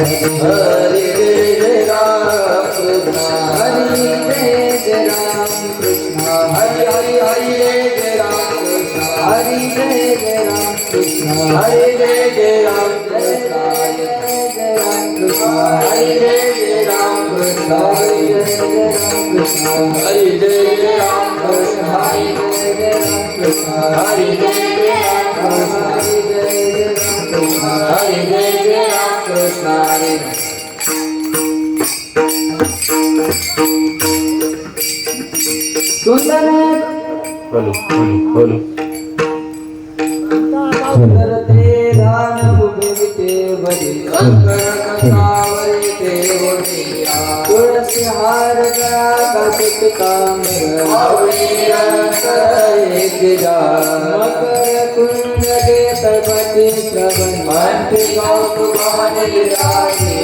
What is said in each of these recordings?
हरे जय राम कृष्ण हरे जय राम कृष्ण हरे हरे हरे जय राम कृष्ण हरे जय राम कृष्ण हरे जय राम कृष्ण जय राम कृष्ण हरे जय राम कृष्ण हरे जय राम कृष्ण हरे जय राम कृष्ण हरे जय राम कृष्ण हरे जय राम कृष्ण हरे सुंदर बोलो बोलो सुंदर ते दान भूमिते बदे अंकर कंकावरे ते ओढ़िया तुलसी हार का कसित काम आवड़ी अंतर एक जा मकर कुंड के तलपति श्रवण मंत्र गौत भवन विराजे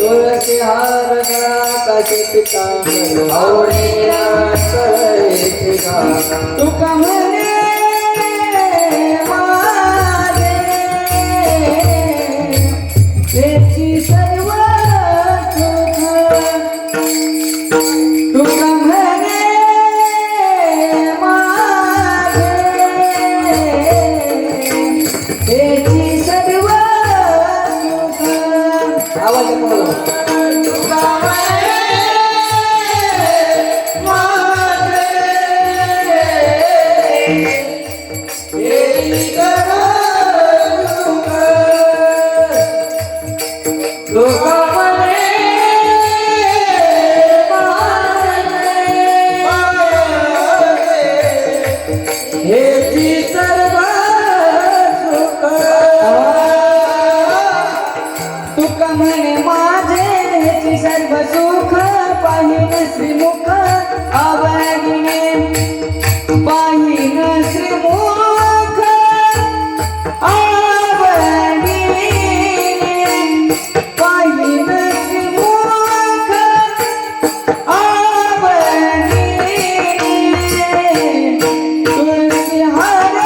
तुलसी हार का कसित काम आवड़ी अंतर एक जा तू कमरे सर्व सुख तुका म्हणे माझे हेची सर्व सुख आवाज बोला तुका म्हणे माझे हेची सर्व सुख सर्व सुख पाहिन श्रीमुख आवडीने पाहिन श्रीमुख आवडीने पाहिन श्रीमुख आवडीने तुलसी हार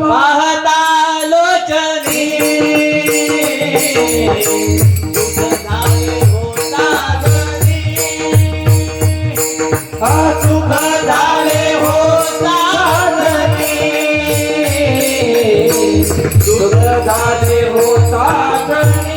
पाहता लोचनी दुःख झाले होता घरी सुख झाले होता घरी सुख झाले होता घरी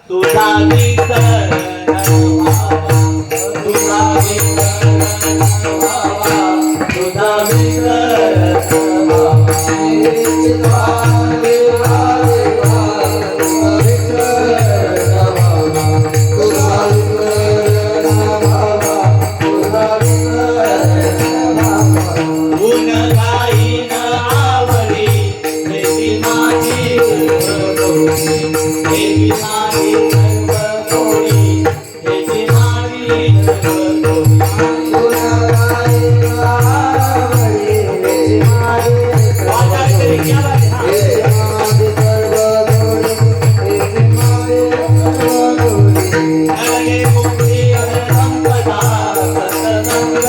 तुझा विसर व्हावा, तुझा विसर व्हावा, तुझा विसर व्हावा. गुण गाईन आवडी हेची माझी सर्वोडी, हेची माझी सर्वोडी, हेची माझी सर्वोडी. अलगे मुक्ती संपदा सतसंग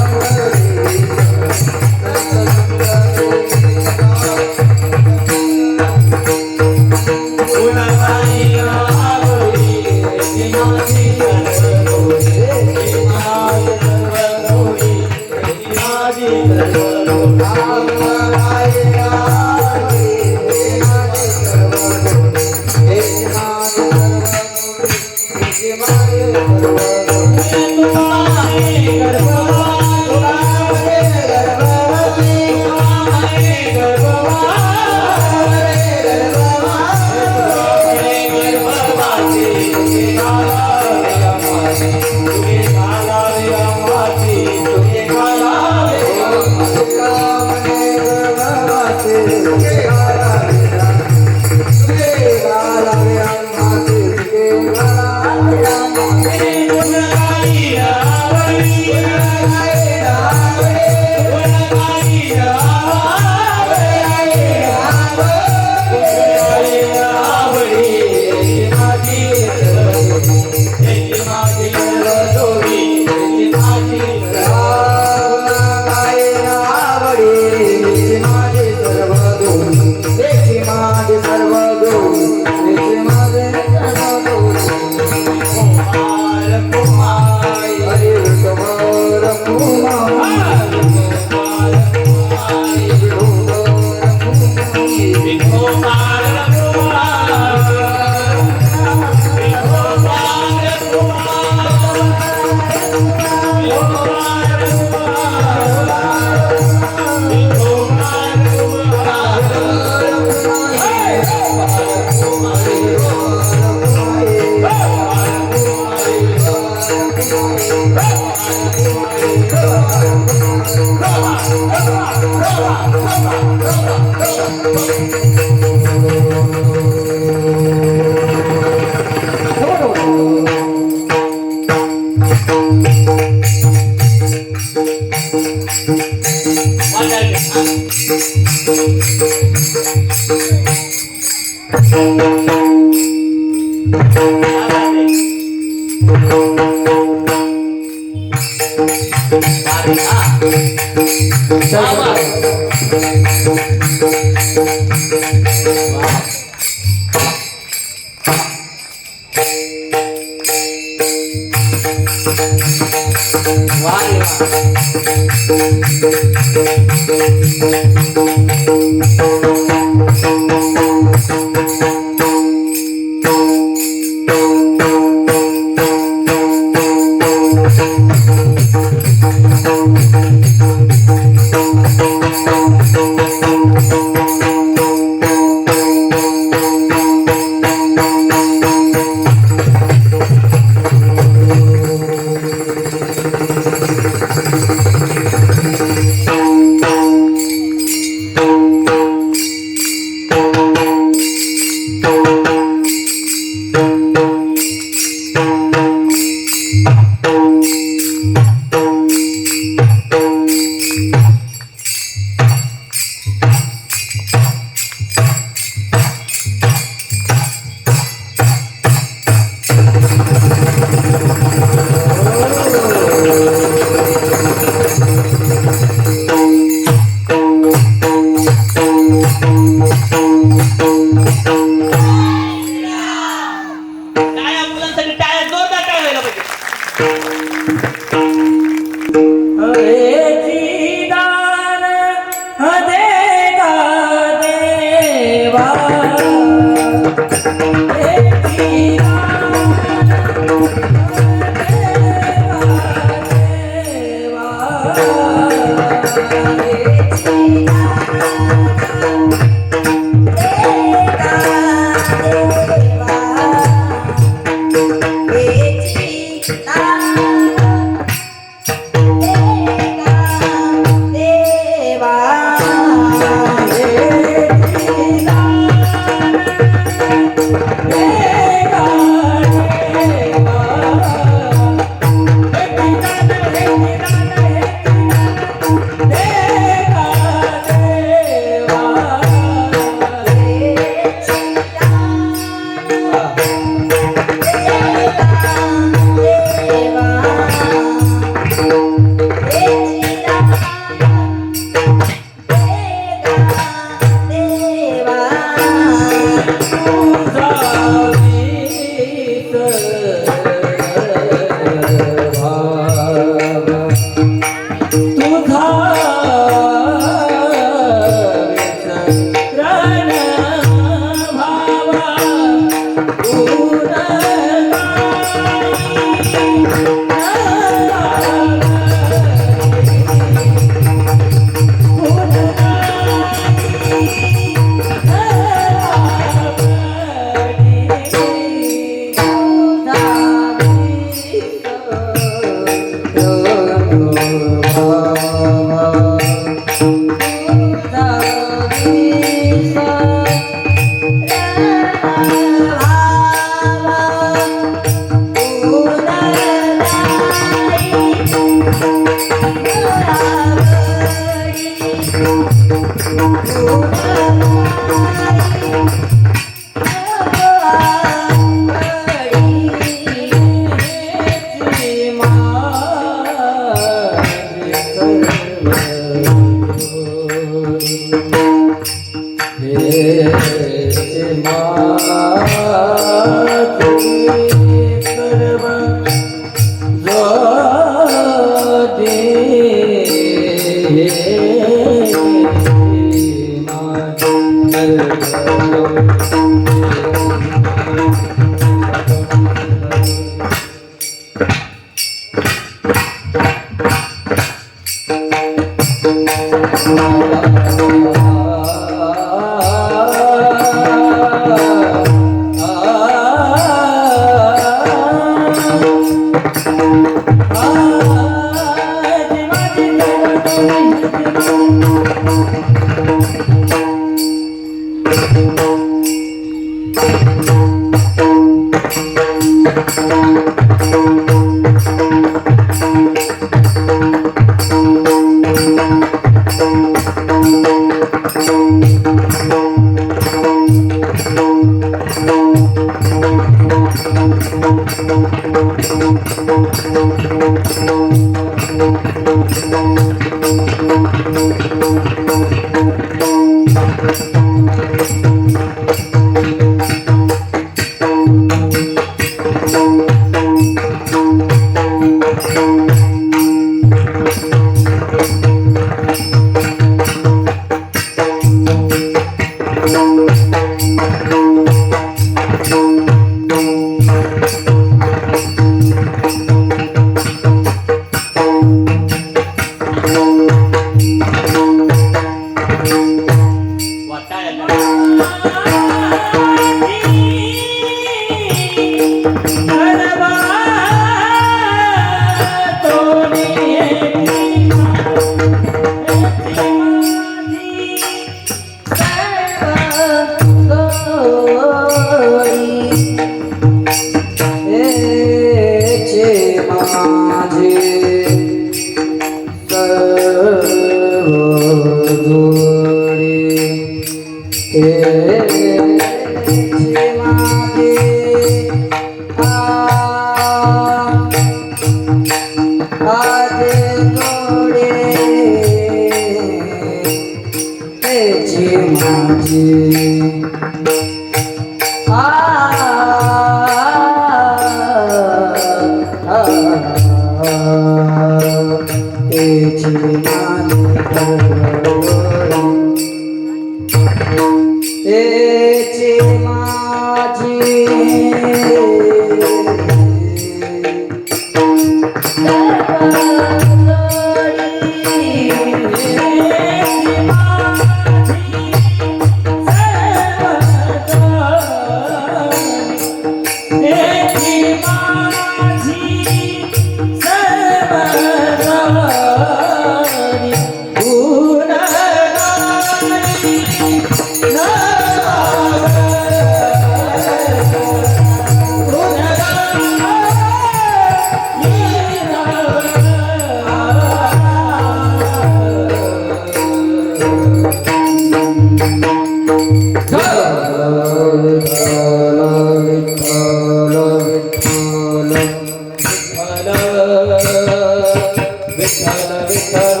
विठ्ठल विठ्ठल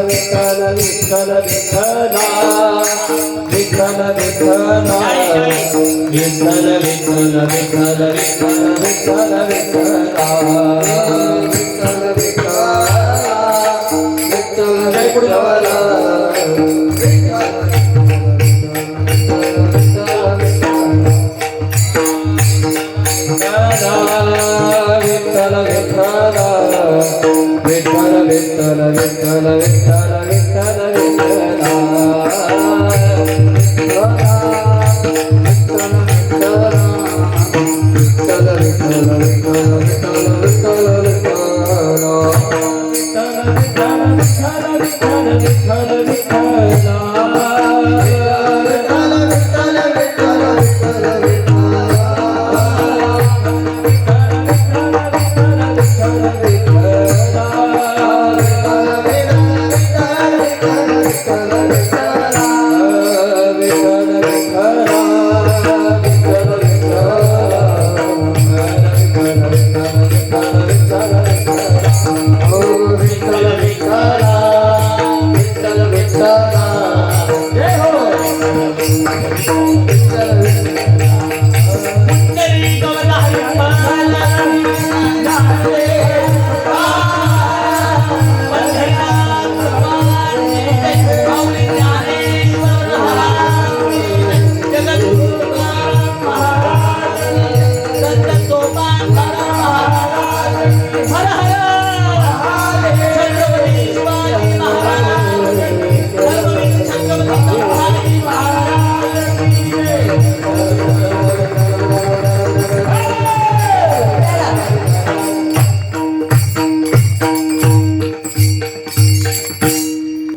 विठ्ठल विठ्ठल विठ्ठला विठ्ठल विठ्ठला विठ्ठल विठ्ठल विठ्ठल विठ्ठल विठ्ठल विठ्ठला विठ्ठल विठ्ठल विठ्ठल विठ्ठल विठ्ठल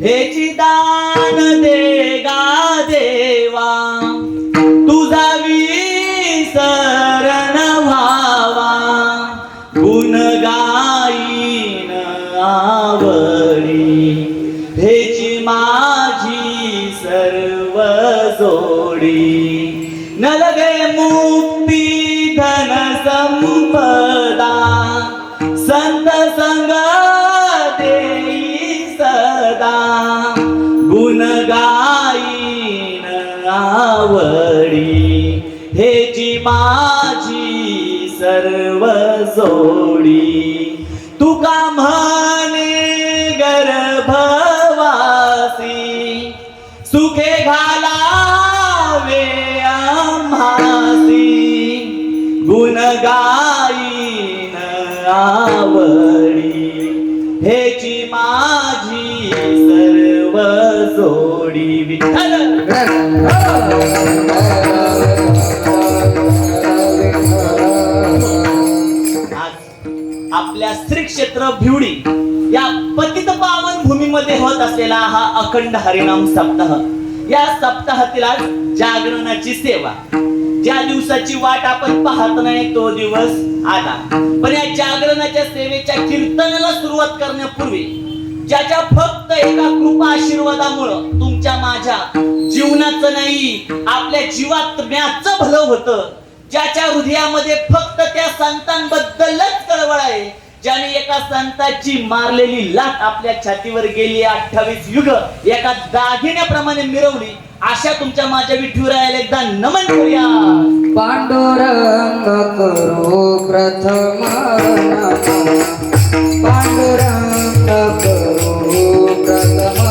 हेची दान दे गा देवा तुझा विसरण व्हावा गुण गाईन आवडी हेची माझी सर्व जोडी न लगे मुक्ती धन संपदा संत संग देई सदा गुण गाईन आवडी हेची माझी सर्व जोडी तुका म्हणे गर्भवासी सुखे घालावे आम्हासी गुण गाईन आवडी हेची माझी सर्व जोडी विठ्ठल आपल्या श्री क्षेत्र भिवडी या पतित पावन भूमीमध्ये होत असलेला हा अखंड हरिनाम सप्ताह या सप्ताहातील आज जागरणाची सेवा ज्या दिवसाची वाट आपण पाहत नाही तो दिवस आला पण या जागरणाच्या सेवेच्या कीर्तनाला सुरुवात करण्यापूर्वी ज्याच्या फक्त एका कृपा आशीर्वादामुळं तुमच्या माझ्या जीवनाचं नाही आपल्या जीवात्म्याचं भलं होतं ज्याच्या हृदयामध्ये फक्त त्या संतांबद्दलच कळवळ आहे ज्याने एका संताची मारलेली लाट आपल्या छातीवर गेली 28 युग एका दागिन्याप्रमाणे मिरवली अशा तुमच्या माझ्या विठुरायाला एकदा नमन करूया पांडुरंग करो प्रथम पांडुरंग करो प्रथम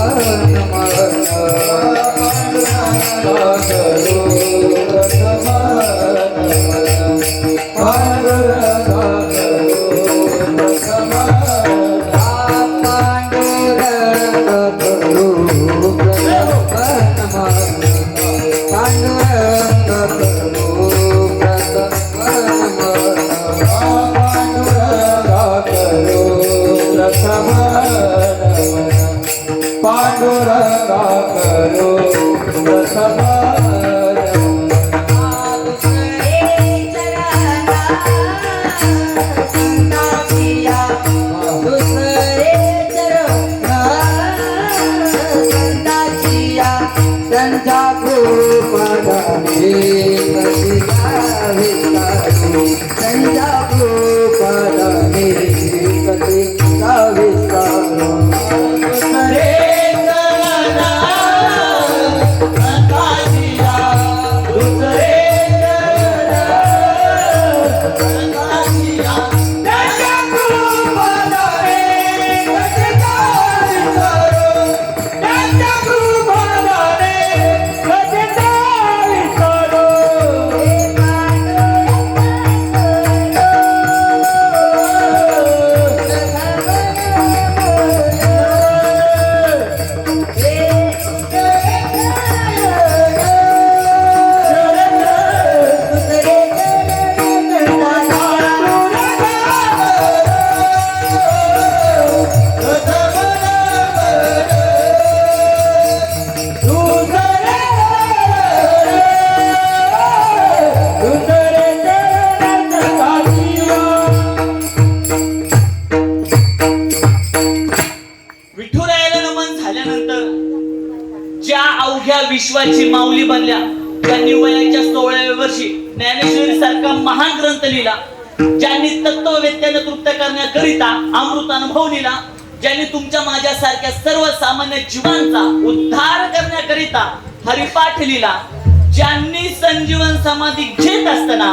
संजा विश्वाची माऊली बनल्या, ज्यांनी वयाच्या 16व्या वर्षी ज्ञानेश्वरी सारखा महान ग्रंथ लिहिला, ज्यांनी तत्ववेत्याने तृप्त करण्याकरिता अमृतानुभव लिहिला, ज्यांनी तुमच्या माझ्यासारख्या सर्वसामान्य जीवांचा उद्धार करण्याकरिता हरिपाठ लिहिला, ज्यांनी संजीवन समाधी घेत असताना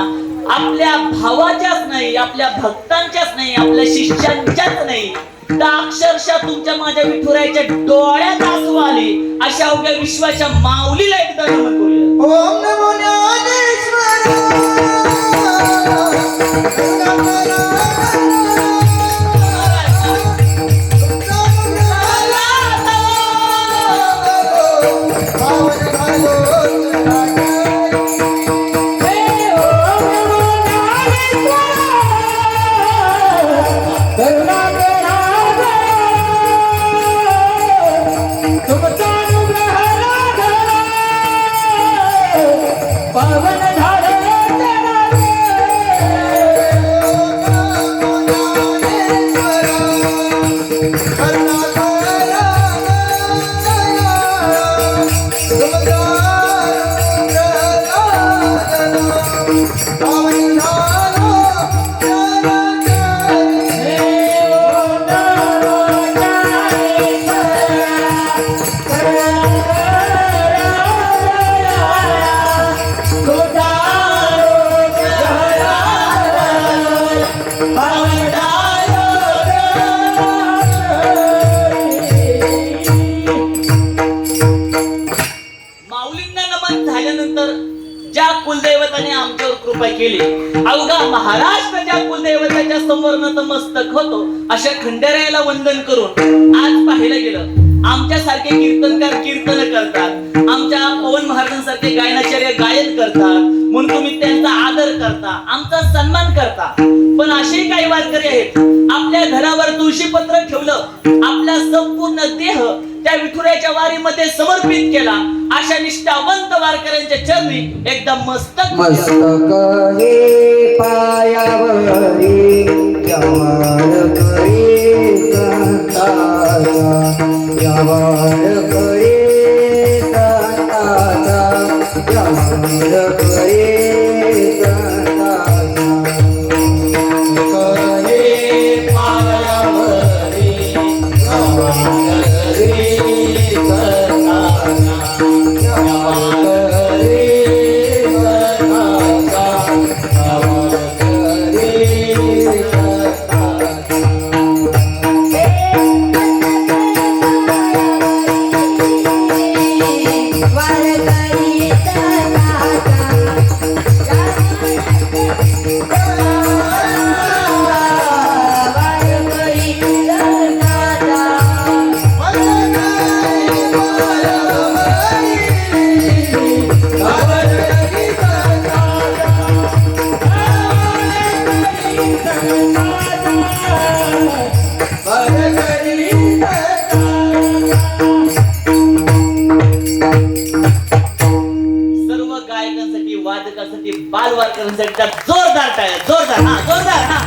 आपल्या भावाच्याच नाही, आपल्या भक्तांच्याच नाही, आपल्या शिष्यांच्याच नाही, तर अक्षरशः तुमच्या माझ्या विठुरायाच्या डोळ्यात आसू आले अशा अवघ्या विश्वाच्या माऊलीला एकदा नमन करूया. ओम नमो ज्ञानेश्वराय. माऊलींना नमन झाल्यानंतर ज्या कुलदैवताने आमच्यावर कृपा केली, अवघा महाराष्ट्र ज्या कुलदैवताच्या समोर नतमस्तक होतो, अशा खंडेरायाला वंदन करून आज पाहायला गेलं आमच्यासारखे कीर्तनकार कीर्तन करतात, आमच्या पवन महाराजांसारखे गायनाचार्य गायन करतात, म्हणून तुम्ही त्यांचा आदर करता, आमचा सन्मान करता. पण असे काही वारकरी आहेत, आपल्या घरावर तुळशीपत्र ठेवलं, आपला संपूर्ण देह त्या विठुरायाच्या वारीमध्ये समर्पित केला, अशा निष्ठावंत वारकऱ्यांच्या चरणी एकदा मस्तक मस्तक हे पायावरी यावर करे संताचा, यावर करे संताचा, यावर करे संताचा. करे पायावरी यावर करे संताचा, वादकासाठी बाल वारकऱ्यांसाठी त्या जोरदार टाळ्या, जोरदार, हा जोरदार, हा.